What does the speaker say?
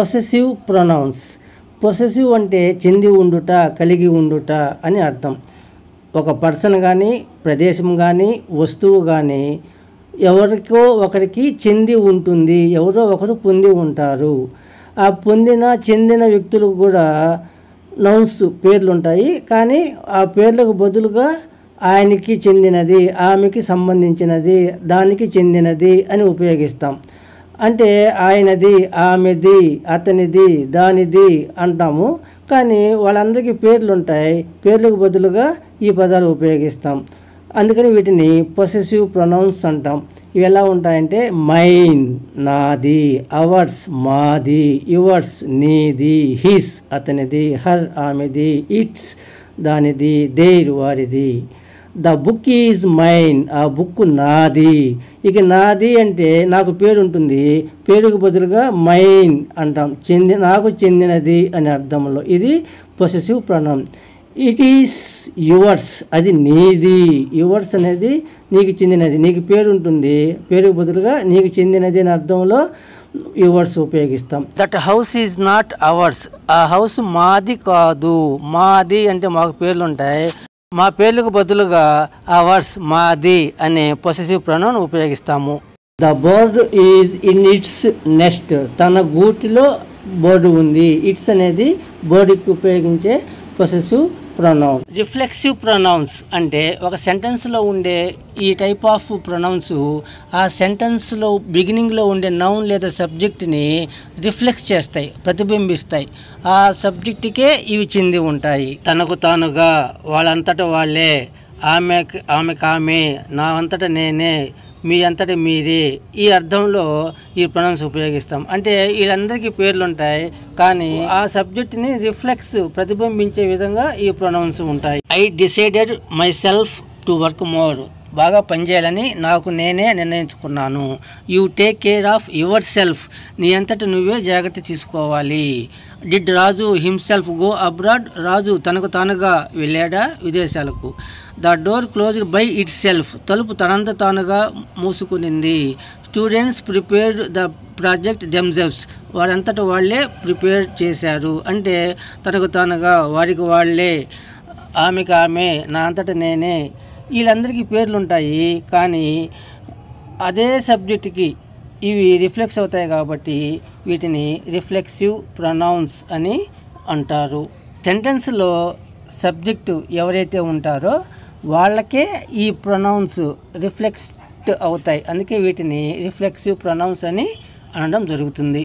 Possessive pronounce. Possessive అంటే చెంది ఉండుట, కలిగి ఉండుట అని అర్థం. ఒక పర్సన్ కానీ, ప్రదేశం కానీ, వస్తువు కానీ ఎవరికో ఒకరికి చెంది ఉంటుంది, ఎవరో ఒకరు పొంది ఉంటారు. ఆ చెందిన వ్యక్తులకు కూడా నౌన్స్ పేర్లు ఉంటాయి. కానీ ఆ పేర్లకు బదులుగా ఆయనకి చెందినది, ఆమెకి సంబంధించినది, దానికి చెందినది అని ఉపయోగిస్తాం. అంటే ఆయనది, ఆమెది, అతనిది, దానిది అంటాము. కానీ వాళ్ళందరికీ పేర్లు ఉంటాయి, పేర్లకు బదులుగా ఈ పదాలు ఉపయోగిస్తాం. అందుకని వీటిని పొసెసివ్ ప్రొనౌన్స్ అంటాం. ఇవి ఎలా ఉంటాయంటే మైన్ నాది, అవర్స్ మాది, యువర్స్ నీది, హిస్ అతనిది, హర్ ఆమెది, ఇట్స్ దానిది, దేర్ వారిది. ద బుక్ ఈజ్ మైన్, ఆ బుక్ నాది. ఇక నాది అంటే నాకు పేరు ఉంటుంది, పేరుకు బదులుగా మైన్ అంటాం, నాకు చెందినది అనే అర్థంలో. ఇది possessive pronoun. It is yours, అది నీది. యువర్స్ అనేది నీకు చెందినది, నీకు పేరు ఉంటుంది, పేరుకు బదులుగా నీకు చెందినది అనే అర్థంలో యువర్స్ ఉపయోగిస్తాం. That house is not hours, ఆ హౌస్ మాది కాదు. మాది అంటే మాకు పేర్లు ఉంటాయి, మా పేర్లకు బదులుగా అవర్స్ మాది అనే పొసెసివ్ ప్రొనౌన్ ఉపయోగిస్తాము. The bird is in it's NEFT, తన గూటిలో బర్డ్ ఉంది. ఇట్స్ అనేది బర్డ్కి ఉపయోగించే పొసెసివ్ ప్రొనౌన్. రిఫ్లెక్సివ్ ప్రొనౌన్స్ అంటే ఒక సెంటెన్స్లో ఉండే ఈ టైప్ ఆఫ్ ప్రొనౌన్స్ ఆ సెంటెన్స్లో బిగినింగ్లో ఉండే నౌన్ లేదా సబ్జెక్ట్ని రిఫ్లెక్స్ చేస్తాయి, ప్రతిబింబిస్తాయి. ఆ సబ్జెక్టుకే ఇవి చెంది ఉంటాయి. తనకు తానుగా, వాళ్ళంతటా వాళ్ళే, ఆమె, నా అంతటా నేనే, మీ అంతటా మీరే, ఈ అర్థంలో ఈ ప్రొనౌన్స్ ఉపయోగిస్తాం. అంటే వీళ్ళందరికీ పేర్లు ఉంటాయి, కానీ ఆ సబ్జెక్ట్ని రిఫ్లెక్స్ ప్రతిబింబించే విధంగా ఈ ప్రొనౌన్స్ ఉంటాయి. I decided myself to work more, బాగా పనిచేయాలని నాకు నేనే నిర్ణయించుకున్నాను. You take care of yourself, నీ అంతటా నువ్వే జాగ్రత్త తీసుకోవాలి. Did Raju himself go abroad, Raju తనకు తానుగా వెళ్ళాడా విదేశాలకు. The door closed by itself, తలుపు తనంత తానుగా మూసుకునింది. Students prepared the project themselves, వారంతటా వాళ్ళే ప్రిపేర్ చేశారు. అంటే తనకు తానుగా, వారికి వాళ్ళే, ఆమెకు ఆమె, నా అంతటా నేనే, వీళ్ళందరికీ పేర్లు ఉంటాయి. కానీ అదే సబ్జెక్టుకి ఇవి రిఫ్లెక్స్ అవుతాయి కాబట్టి వీటిని రిఫ్లెక్సివ్ ప్రొనౌన్స్ అని అంటారు. సెంటెన్స్లో సబ్జెక్టు ఎవరైతే ఉంటారో వాళ్ళకే ఈ ప్రొనౌన్స్ రిఫ్లెక్ట్ అవుతాయి. అందుకే వీటిని రిఫ్లెక్సివ్ ప్రొనౌన్స్ అని అనడం జరుగుతుంది.